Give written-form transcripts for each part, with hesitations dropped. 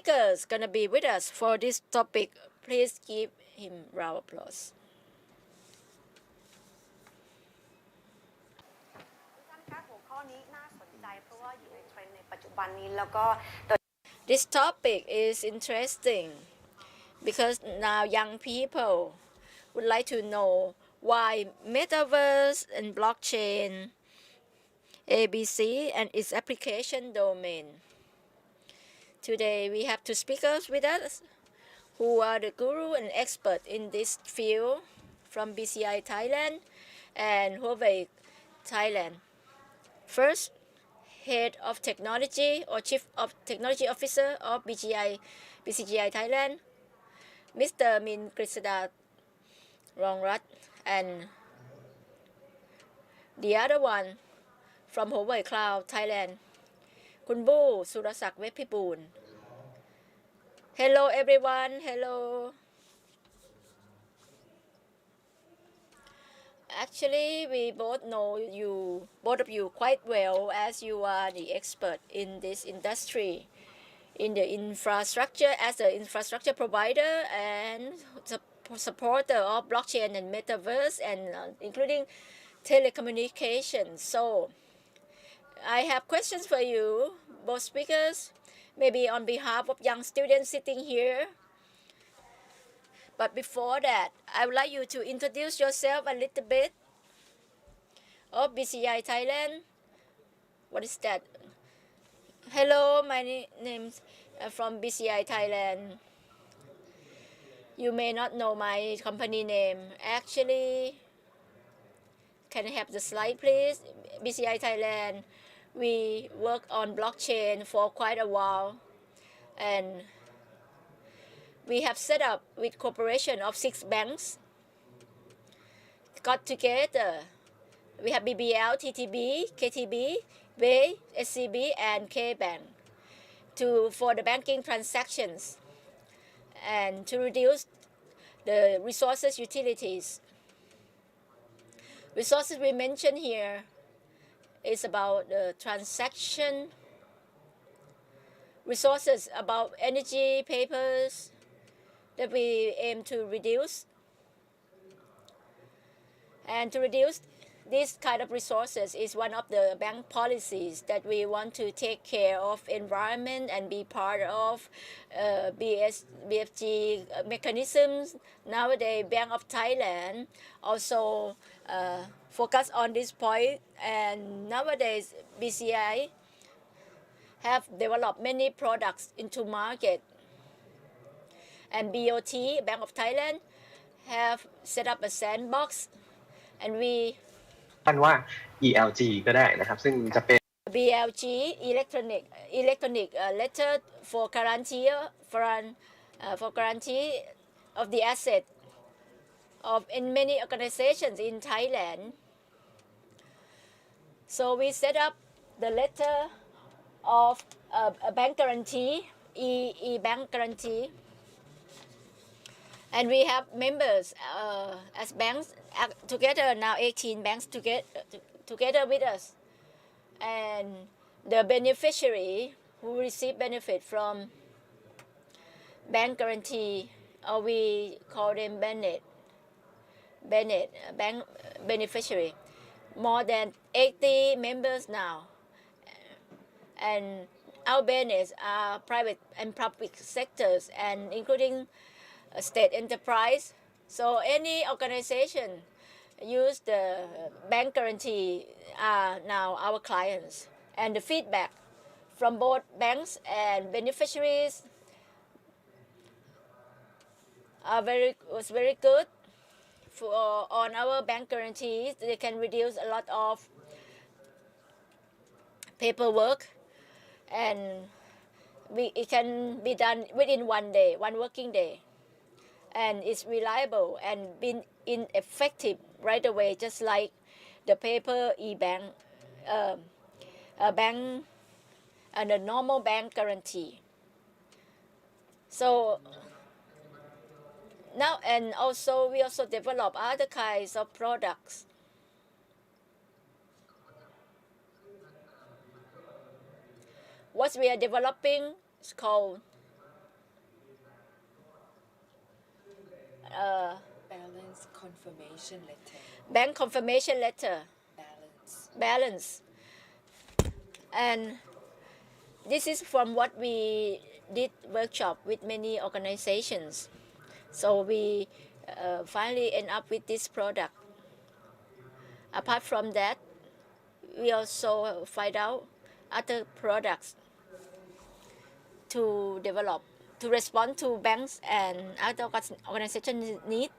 speakers gonna be with us for this topic. Please give him round of applause. หัวข้อนี้น่าสนใจเพราะว่าอยู่ในเทรนด์ในปัจจุบันนี้แล้วก็ This topic is interesting because now young people would like to know why Metaverse and blockchain, ABC, and its application domain. Today we have two speakers with us who are the guru and expert in this field from BCI Thailand and Huawei Thailand. First, Head of Technology or Chief of Technology Officer of BCGI Thailand, Mr. Min Grisada Rongrat, and the other one from Huawei Cloud Thailand, คุณบูสุรศักดิ์เวชพิบูล Hello everyone. Hello. Actually, we both know both of you quite well as you are the expert in this industry, in the infrastructure as an infrastructure provider and supporter of blockchain and metaverse and including telecommunications. So I have questions for you, both speakers, maybe on behalf of young students sitting here. But before that, I would like you to introduce yourself a little bit of BCI Thailand. What is that? Hello, my name is from BCI Thailand. You may not know my company name. Actually, can I have the slide, please? BCI Thailand. We work on blockchain for quite a while, and we have set up with cooperation of 6 banks. Got together. We have BBL, TTB, KTB, Way, SCB, and KBank for the banking transactions and to reduce the resources utilities. Resources we mention here is about the transaction resources, about energy, papers that we aim to reduce. And to reduce this kind of resources is one of the bank policies that we want to take care of environment and be part of BFG mechanisms. Nowadays, Bank of Thailand also focus on this point, and nowadays BCI have developed many products into market, and BOT, Bank of Thailand, have set up a sandbox, and we ท่านว่า ELG ก็ได้นะครับซึ่งจะเป็น BLG electronic letter for guarantee of the asset of in many organizations in Thailand. So we set up the letter of a bank guarantee, e-bank guarantee, and we have members as banks together now 18 banks together with us, and the beneficiary who receive benefit from bank guarantee, or we call them Bennett bank beneficiary, more than 80 members now, and our Bennets are private and public sectors and including state enterprise. So any organization use the bank guarantee are now our clients, and the feedback from both banks and beneficiaries was very good on our bank guarantees. They can reduce a lot of paperwork, and it can be done within 1 day, 1 working day, and it's reliable and been ineffective right away, just like the paper e-bank bank and the normal bank guarantee. So now, and also we also develop other kinds of products. What we are developing is called balance confirmation letter bank confirmation letter balance and this is from what we did workshop with many organizations so we finally end up with this product apart from that we also find out other products to develop to respond to banks and other organization need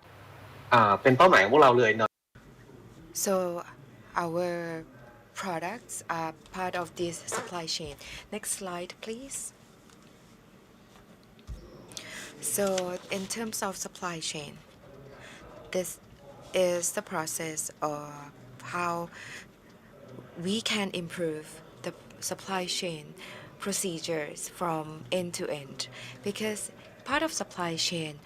เป็นเป้าหมายของพวกเราเลยเนาะ so our products are part of this supply chain next slide please so in terms of supply chain this is the process of how we can improve the supply chain procedures from end to end because part of supply chain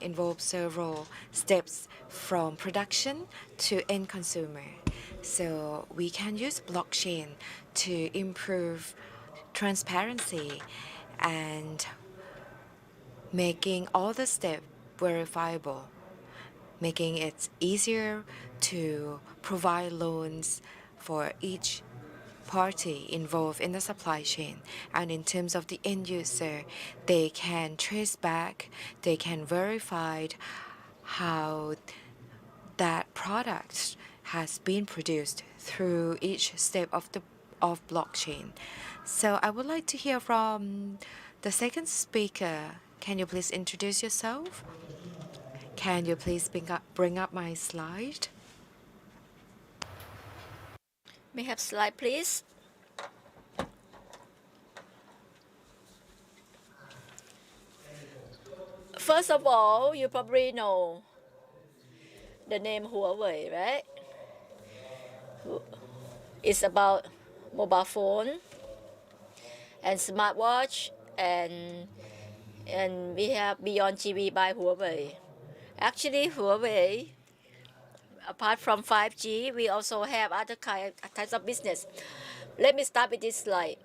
involves several steps from production to end consumer so we can use blockchain to improve transparency and making all the steps verifiable making it easier to provide loans for each party involved in the supply chain and in terms of the end user they can trace back they can verify how that product has been produced through each step of blockchain so I would like to hear from the second speaker can you please introduce yourself can you please bring up my slide? May I have slide please? First of all, you probably know the name Huawei, right? It's about mobile phone and smartwatch and we have Beyond TV by Huawei. Actually, Huawei, apart from 5G, we also have other types of business. Let me start with this slide.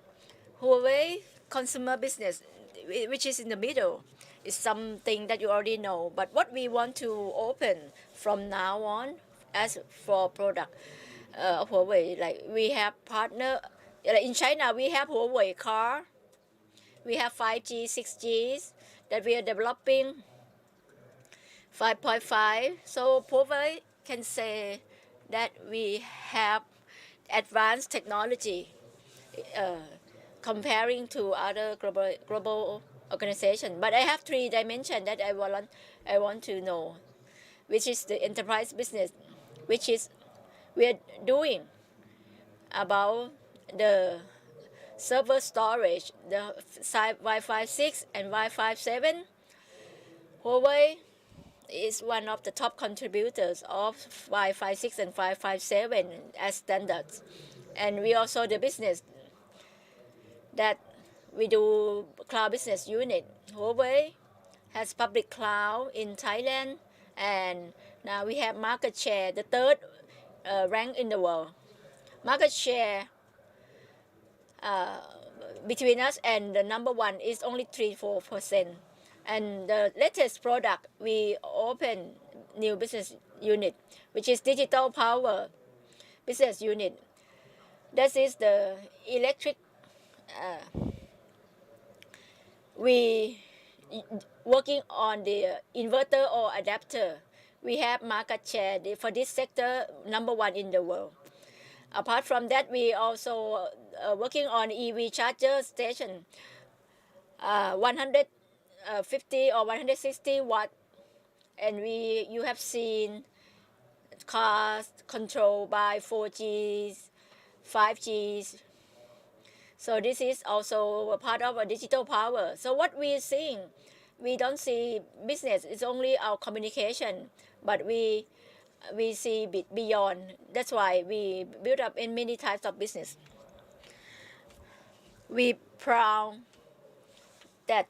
Huawei consumer business, which is in the middle, is something that you already know. But what we want to open from now on as for product of Huawei, like we have partner, like in China, we have Huawei car, we have 5G, 6G that we are developing, 5.5. So Huawei can say that we have advanced technology comparing to other global organization. But I have 3 dimensions that I want to know, which is the enterprise business, which is we are doing about the server storage, the Wi-Fi 6 and Wi-Fi 7. Huawei is one of the top contributors of Wi-Fi 6 and Wi-Fi 7 as standards. And we also the business that we do cloud business unit. Huawei has public cloud in Thailand and now we have market share, the 3rd rank in the world. Market share between us and the number 1 is only 3-4%. And the latest product we open new business unit, which is digital power business unit. This is the electric. We working on the inverter or adapter. We have market share for this sector number 1 in the world. Apart from that, we also working on EV charger station, 150 or 160 watt, and you have seen cars controlled by 4G, 5G. So this is also a part of a digital power. So what we are seeing, we don't see business. It's only our communication, but we see beyond. That's why we build up in many types of business. We proud that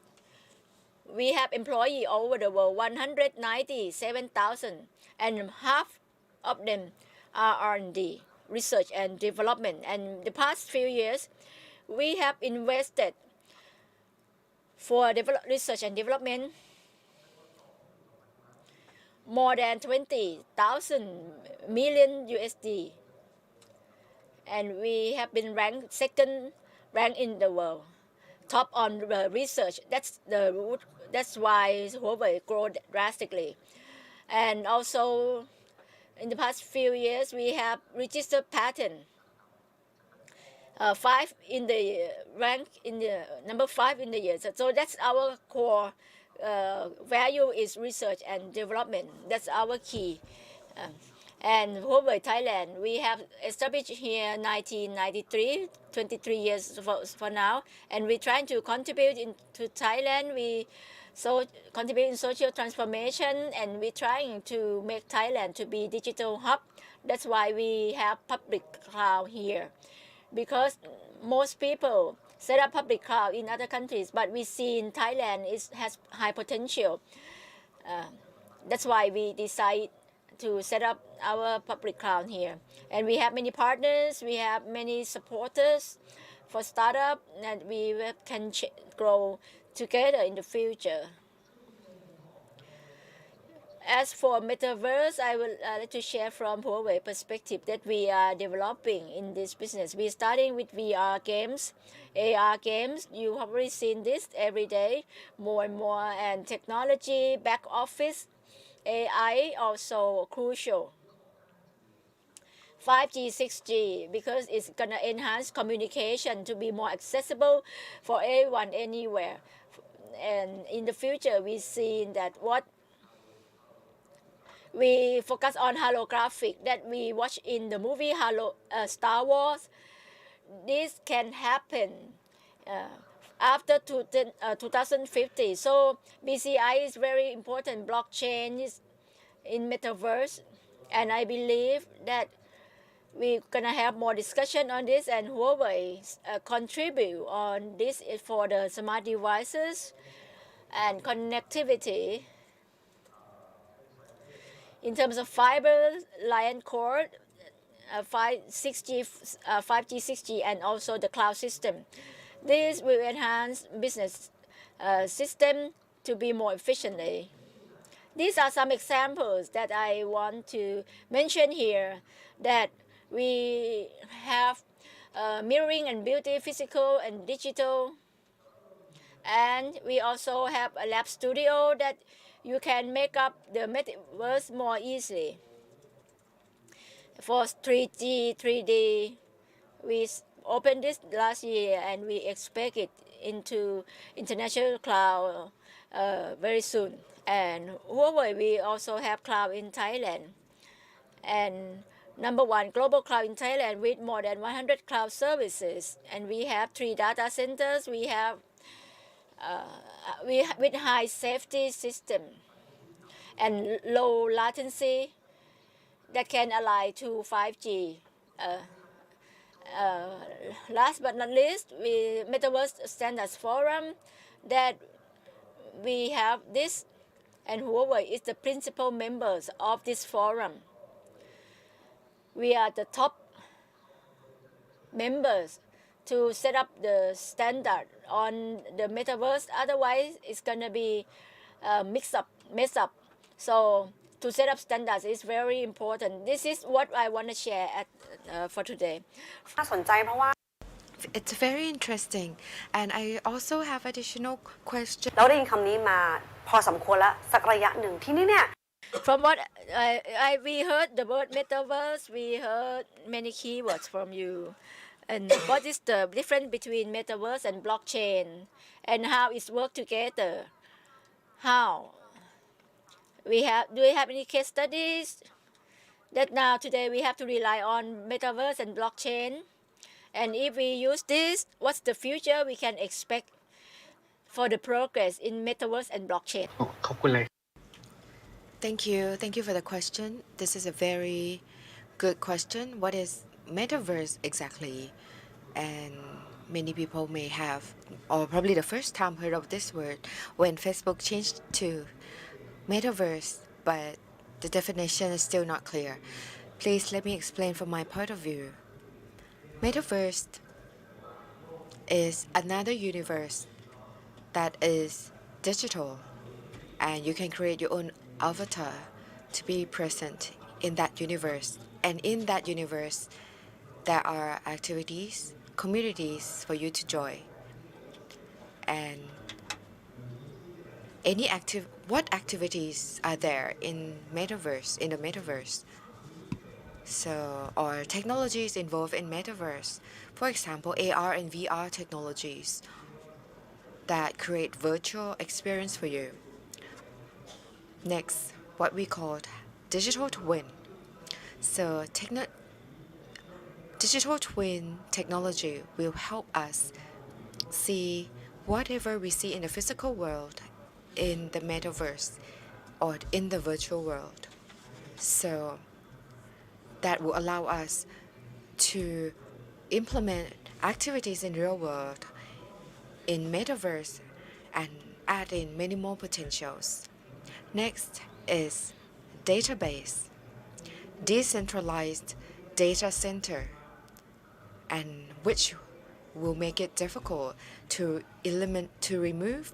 we have employees all over the world, 197,000, and half of them are R&D, research and development. And the past few years, we have invested for research and development more than 20,000 million USD. And we have been ranked second rank in the world, top on the research. That's the root. That's why Huawei grow drastically. And also, in the past few years, we have registered patent. Five in the rank in the number 5 in the year. So that's our core value is research and development. That's our key. And Huawei Thailand, we have established here 1993, 23 years for now, and we're trying to contribute to Thailand. We contribute in social transformation, and we're trying to make Thailand to be digital hub. That's why we have public cloud here, because most people set up public cloud in other countries, but we see in Thailand has high potential. That's why we decide to set up our public cloud here. And we have many partners, we have many supporters for startup, and we can grow together in the future. As for Metaverse, I would like to share from Huawei perspective that we are developing in this business. We're starting with VR games, AR games. You have already seen this every day, more and more, and technology, back office, AI also crucial. 5G, 6G, because it's going to enhance communication to be more accessible for everyone anywhere. And in the future, we see that what we focus on holographic that we watch in the movie Star Wars. This can happen after 2050. So BCI is very important. Blockchain is in Metaverse, and I believe that we're gonna have more discussion on this, and Huawei contribute on this for the smart devices and connectivity. In terms of fiber, line cord, 5G, 6G, and also the cloud system. This will enhance business system to be more efficiently. These are some examples that I want to mention here, that we have mirroring and beauty, physical and digital. And we also have a lab studio that you can make up the metaverse more easily. For 3G, 3D, we opened this last year, and we expect it into international cloud very soon. And Huawei, we also have cloud in Thailand. And number 1 global cloud in Thailand with more than 100 cloud services. And we have 3 data centers. We have with high safety system and low latency that can align to 5G. Last but not least, we Metaverse Standards Forum, that we have this, and Huawei is the principal members of this forum. We are the top members to set up the standard on the Metaverse. Otherwise, it's gonna be mess up. So to set up standards is very important. This is what I want to share for today. น่าสนใจเพราะว่า It's very interesting, and I also have additional question. เราได้ยินคำนี้มาพอสมควรแล้วสักระยะหนึ่งที่นี่เนี่ย From what we heard the word Metaverse, we heard many keywords from you. And what is the difference between Metaverse and blockchain, and how it's work together? How? Do we have any case studies that now today we have to rely on Metaverse and blockchain? And if we use this, what's the future we can expect for the progress in Metaverse and blockchain? ขอบคุณเลย Thank you for the question. This is a very good question. What is Metaverse exactly? And many people may have, or probably the first time heard of this word when Facebook changed to Metaverse, but the definition is still not clear. Please let me explain from my point of view. Metaverse is another universe that is digital, and you can create your own avatar to be present in that universe. And in that universe, there are activities, communities for you to join. And what activities are there in the metaverse? So, or technologies involved in metaverse. For example, AR and VR technologies that create virtual experience for you. Next, what we call digital twin. So, digital twin technology will help us see whatever we see in the physical world in the metaverse or in the virtual world. So, that will allow us to implement activities in real world in metaverse and add in many more potentials. Next is database, decentralized data center, and which will make it difficult to remove,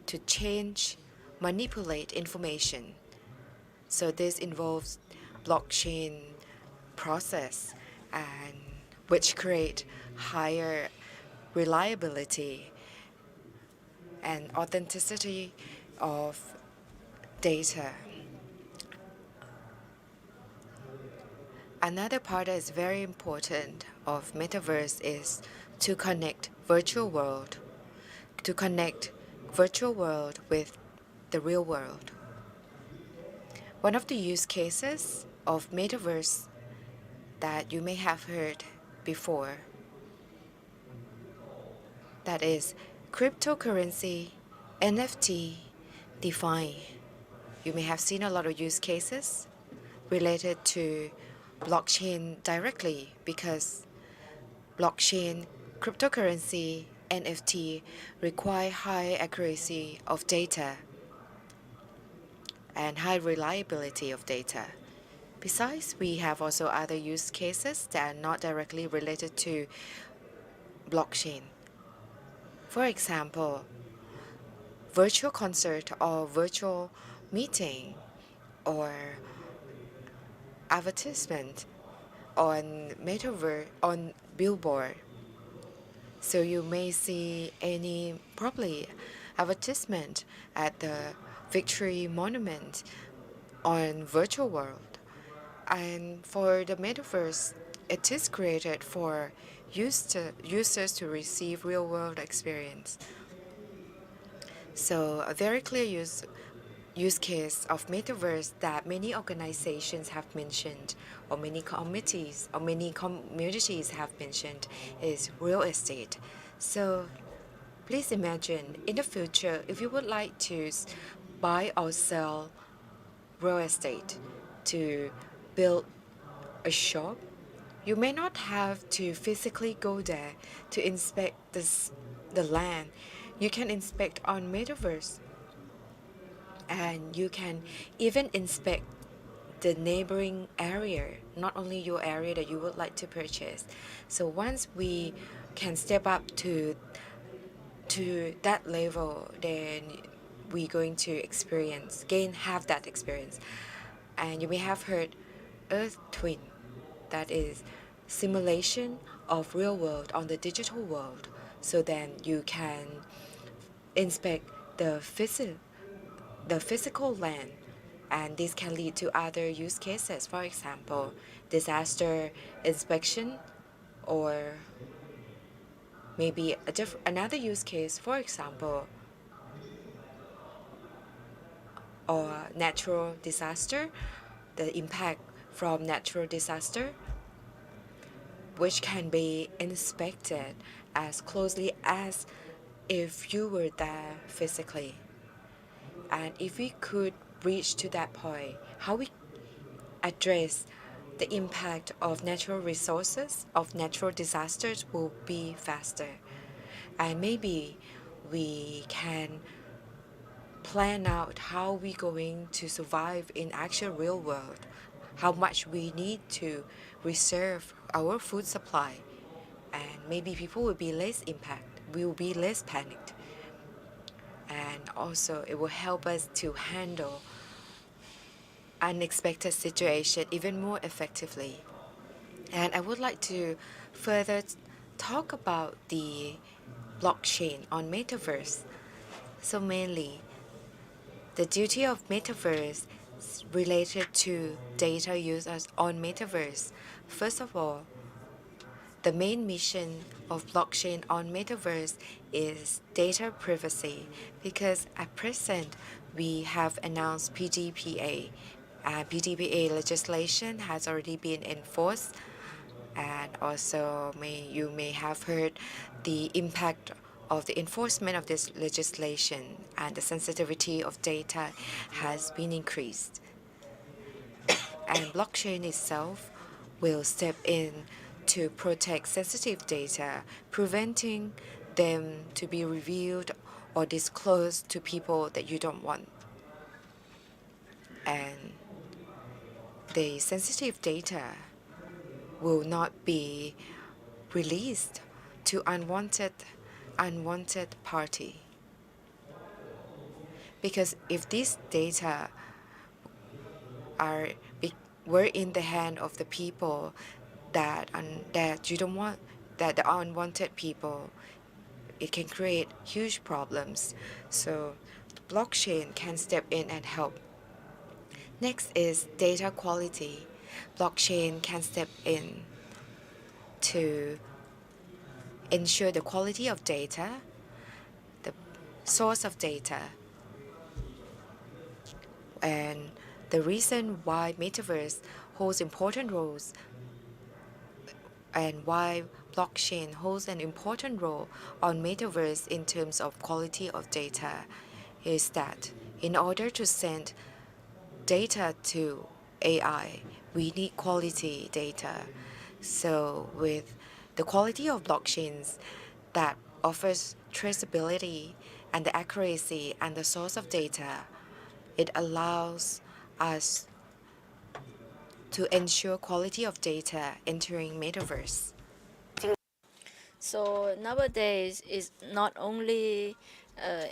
to change, manipulate information. So this involves blockchain process and which create higher reliability and authenticity of data. Another part that is very important of metaverse is to connect virtual world with the real world. One of the use cases of metaverse that you may have heard before, that is cryptocurrency, NFT, DeFi. You may have seen a lot of use cases related to blockchain directly because blockchain, cryptocurrency, NFT require high accuracy of data and high reliability of data. Besides, we have also other use cases that are not directly related to blockchain. For example, virtual concert or virtual meeting or advertisement on metaverse on billboard. So you may see any probably advertisement at the Victory Monument on virtual world. And for the metaverse, it is created for users to receive real world experience. So a very clear use case of metaverse that many organizations have mentioned or many committees or many communities have mentioned is real estate. So please imagine in the future if you would like to buy or sell real estate to build a shop, you may not have to physically go there to inspect the land. You can inspect on metaverse and you can even inspect the neighboring area, not only your area that you would like to purchase. So once we can step up to that level, then we're going to have that experience. And you may have heard Earth Twin, that is simulation of real world on the digital world. So then you can inspect the physical land, and this can lead to other use cases. For example, disaster inspection, or maybe another use case, for example, or natural disaster, the impact from natural disaster, which can be inspected as closely as if you were there physically. And if we could reach to that point, how we address the impact of natural resources, of natural disasters will be faster. And maybe we can plan out how we're going to survive in actual real world, how much we need to reserve our food supply, and maybe people will be less panicked. And also it will help us to handle unexpected situation even more effectively. And I would like to further talk about the blockchain on Metaverse. So mainly, the duty of Metaverse is related to data users on Metaverse. First of all, the main mission of blockchain on Metaverse is data privacy because at present we have announced PDPA. PDPA legislation has already been enforced, and also you may have heard the impact of the enforcement of this legislation, and the sensitivity of data has been increased. And blockchain itself will step in to protect sensitive data, preventing them to be revealed or disclosed to people that you don't want. And the sensitive data will not be released to unwanted party. Because if these data are were in the hand of the people that you don't want, that the unwanted people, it can create huge problems. So blockchain can step in and help. Next is data quality. Blockchain can step in to ensure the quality of data, the source of data, and the reason why Metaverse holds important roles and why blockchain holds an important role on Metaverse in terms of quality of data is that in order to send data to AI, we need quality data. So with the quality of blockchains that offers traceability and the accuracy and the source of data, it allows us to ensure quality of data entering Metaverse. So nowadays, it's not only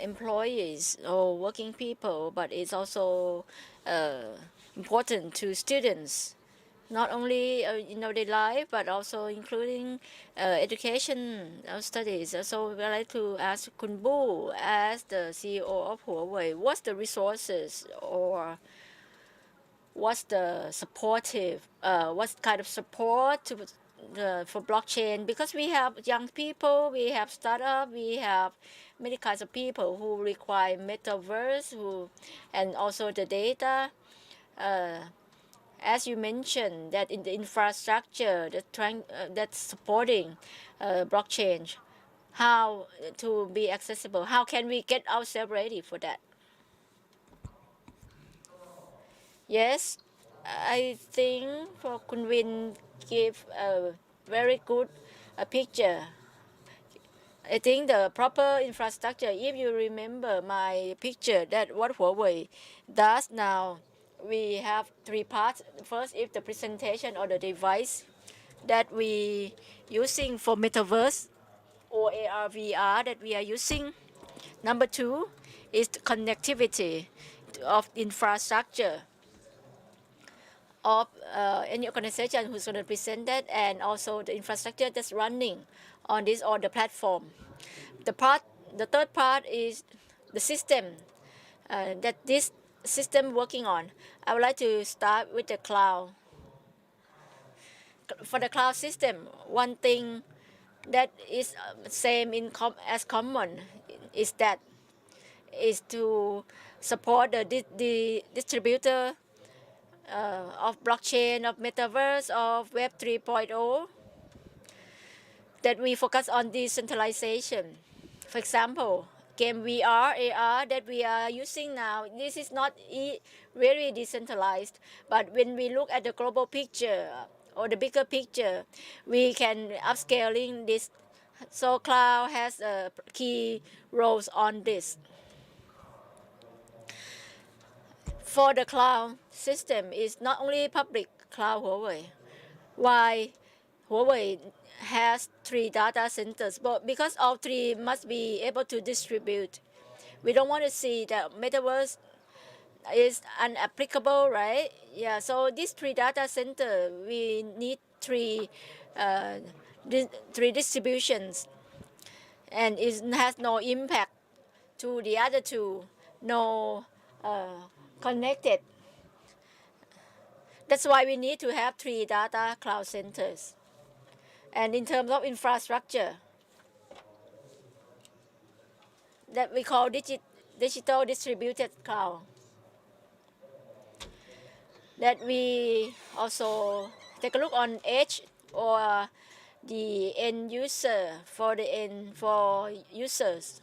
employees or working people, but it's also important to students, not only in their life, but also including education studies. So I'd like to ask Kun Bu, as the CEO of Huawei, what's the resources or what's the supportive, what kind of support to for blockchain, because we have young people, we have startup, we have many kinds of people who require metaverse, and also the data. As you mentioned, that in the infrastructure that's supporting blockchain, how to be accessible, how can we get ourselves ready for that? Yes, I think for Kun Win give a very good picture. I think the proper infrastructure, if you remember my picture, that what Huawei does now, we have three parts. First is the presentation or the device that we using for metaverse or AR, VR that we are using. Number two is the connectivity of infrastructure of any organization who's going to present that, and also the infrastructure that's running on this or the platform. The third part is the system that this system working on. I would like to start with the cloud. For the cloud system, one thing that is same as common is that is to support the distributor of blockchain, of metaverse, of Web 3.0, that we focus on decentralization. For example, game VR, AR that we are using now, this is not very decentralized, but when we look at the global picture or the bigger picture, we can upscaling this. So cloud has key roles on this. For the cloud system, is not only public cloud Huawei. Why Huawei has 3 data centers, but because all 3 must be able to distribute. We don't want to see that metaverse is unapplicable, right? Yeah, so these three data center, we need uh, three distributions, and it has no impact to the other two, no connected. That's why we need to have three data cloud centers. And in terms of infrastructure, that we call digital distributed cloud, that we also take a look on edge or the end user for users.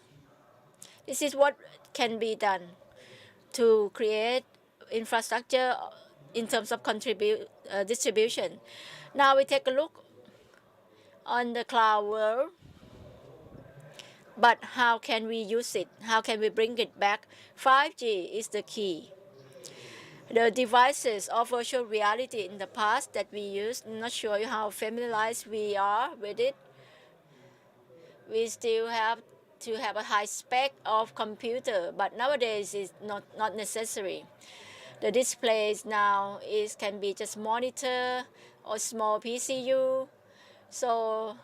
This is what can be done to create infrastructure in terms of distribution. Now we take a look on the cloud world, but how can we use it? How can we bring it back? 5G is the key. The devices of virtual reality in the past that we used, I'm not sure how familiarized we are with it. We still have to have a high spec of computer, but nowadays it's not necessary. The displays now can be just monitor or small PCU, so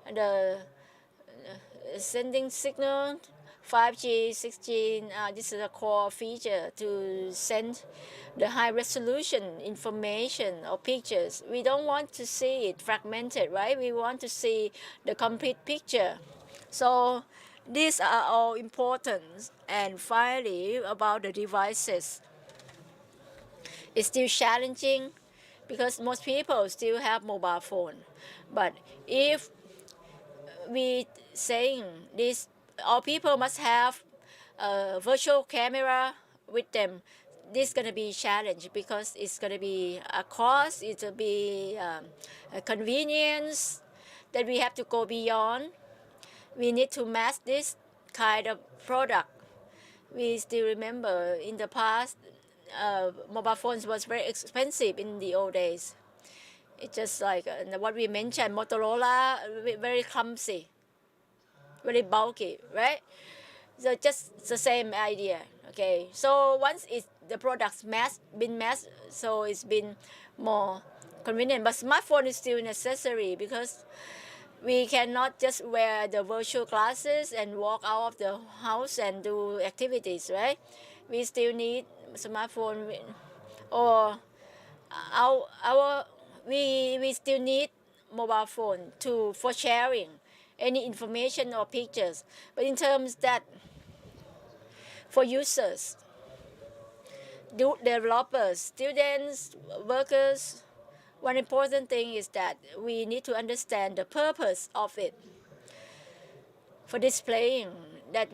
the sending signal 5G, 6G, this is a core feature to send the high resolution information or pictures. We don't want to see it fragmented, right? We want to see the complete picture. So these are all important. And finally, about the devices, it's still challenging because most people still have mobile phone. But if we saying this, all people must have a virtual camera with them, this is going to be a challenge because it's going to be a cost, it will be a convenience that we have to go beyond. We need to mass this kind of product. We still remember in the past, mobile phones was very expensive in the old days. It's just like what we mentioned, Motorola, very clumsy, very bulky, right? So just the same idea. Okay, so once the product's been mass, so it's been more convenient. But smartphone is still necessary because we cannot just wear the virtual glasses and walk out of the house and do activities, right? We still need smartphone, or we still need mobile phone for sharing any information or pictures. But in terms that for users, developers, students, workers, one important thing is that we need to understand the purpose of it. For displaying that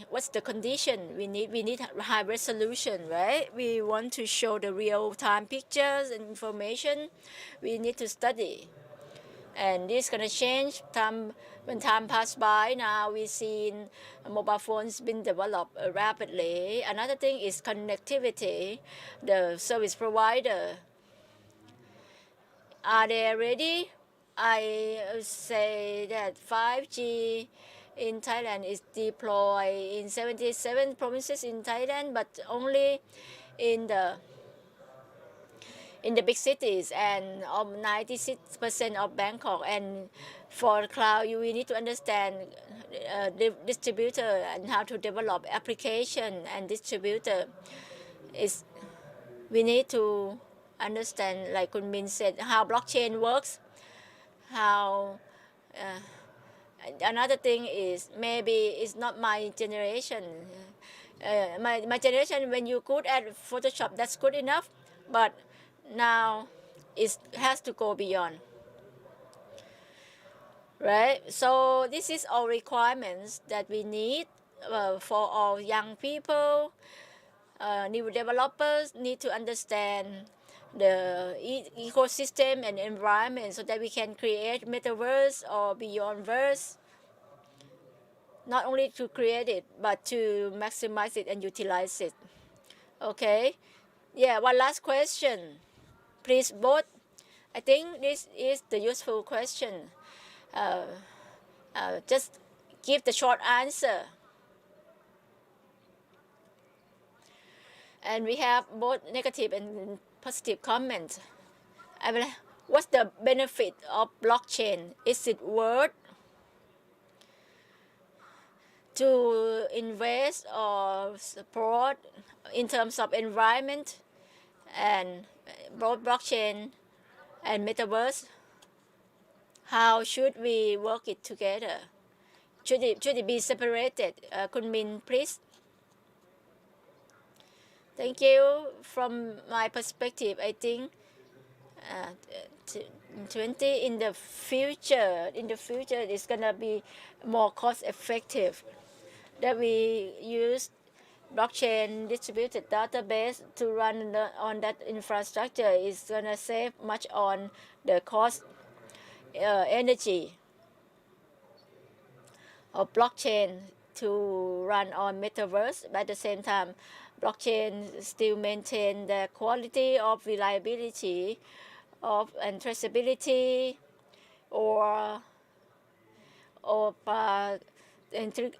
what's the condition we need high resolution, right? We want to show the real-time pictures and information. We need to study, and this is going to change when time pass by. Now we've seen mobile phones been developed rapidly. Another thing is connectivity. The service provider, are they ready? I say that 5G in Thailand is deployed in 77 provinces in Thailand, but only in the big cities and 96% of Bangkok. And for cloud, we need to understand the distributor and how to develop application and distributor. We need to understand, like Kun Min said, how blockchain works, how another thing is maybe it's not my generation. My generation, when you're good at Photoshop, that's good enough. But now it has to go beyond, right? So this is all requirements that we need for all young people. New developers need to understand the ecosystem and environment so that we can create metaverse or beyond verse, not only to create it but to maximize it and utilize it. Okay, yeah, one last question, please vote. I think this is the useful question. Just give the short answer. and we have both negative and positive comments. I will, what's the benefit of blockchain? Is it worth to invest or support in terms of environment and both blockchain and metaverse? How should we work it together? Should it be separated? Kun Min, please. Thank you. From my perspective, I think 20 in the future it's gonna be more cost effective that we use blockchain distributed database to run on that infrastructure is gonna save much on the cost energy of blockchain to run on metaverse, but at the same time blockchain still maintain the quality of reliability of and traceability or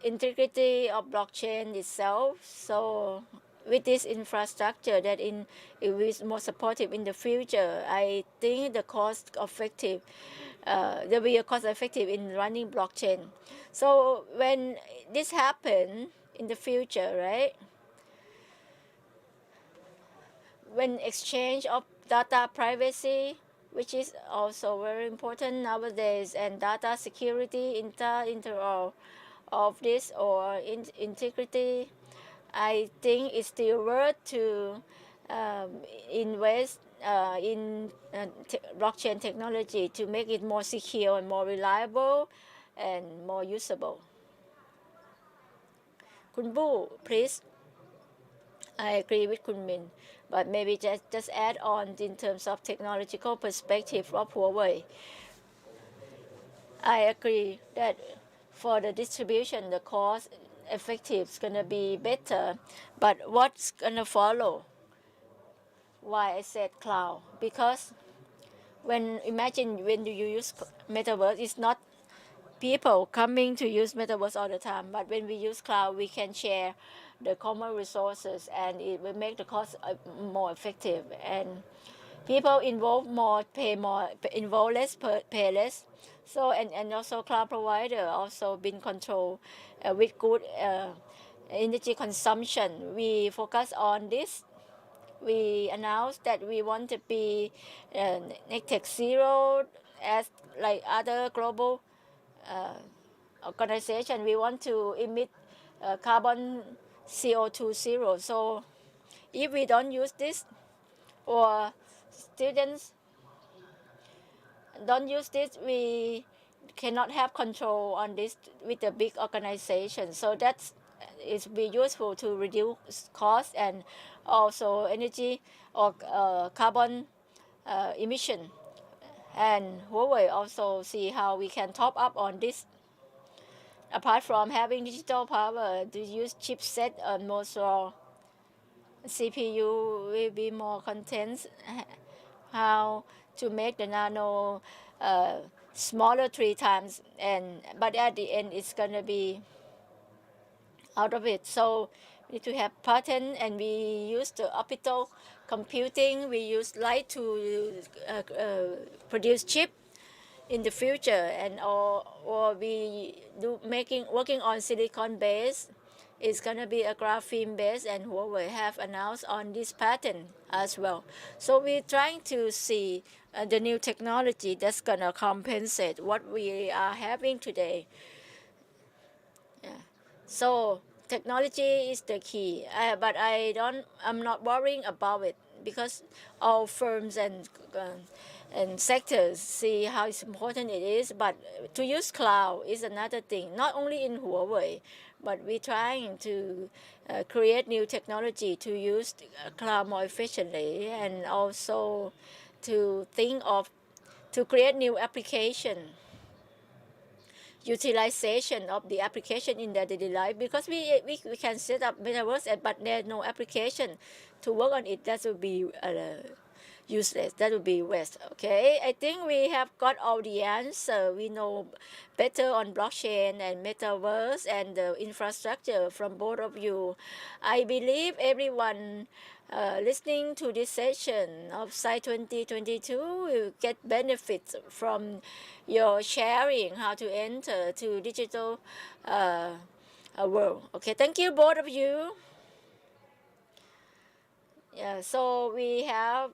integrity of blockchain itself. So with this infrastructure that it will be more supportive in the future, I think the cost effective there will be a cost effective in running blockchain. So when this happen in the future, right, when exchange of data privacy, which is also very important nowadays, and data security inter of this or integrity, I think it's still worth to invest in blockchain technology to make it more secure and more reliable and more usable. Kun Bu, please. I agree with Kun Min, but maybe just add on in terms of technological perspective of Huawei. I agree that for the distribution, the cost effective is going to be better, but what's going to follow? Why I said cloud? Because imagine when you use metaverse, it's not people coming to use metaverse all the time, but when we use cloud, we can share the common resources and it will make the cost more effective, and people involved more, pay more, involve less, pay less. So and also cloud provider also been controlled with good energy consumption. We focus on this. We announced that we want to be net zero as like other global organization. We want to emit carbon CO2 zero. So if we don't use this, or students don't use this, we cannot have control on this with a big organization. So that's it be useful to reduce cost and also energy or carbon emission. And Huawei also see how we can top up on this. Apart from having digital power, to use chipset and more CPU will be more content. How to make the nano smaller 3 times, but at the end it's gonna be out of it. So we need to have pattern, and we use the optical computing. We use light to produce chip in the future, and or we working on silicon base. It's gonna be a graphene base, and Huawei have announced on this pattern as well. So we're trying to see the new technology that's gonna compensate what we are having today. Yeah. So technology is the key, but I'm not worrying about it because all firms and sectors see how important it is. But to use cloud is another thing. Not only in Huawei, but we're trying to create new technology to use cloud more efficiently, and also to create new application, utilization of the application in their daily life, because we can set up metaverse, but there's no application to work on it. That would be useless. That would be waste. Okay, I think we have got all the answer. We know better on blockchain and metaverse and the infrastructure from both of you. I believe everyone listening to this session of Site 2022 will get benefits from your sharing how to enter to digital world. Okay, thank you both of you. Yeah, so we have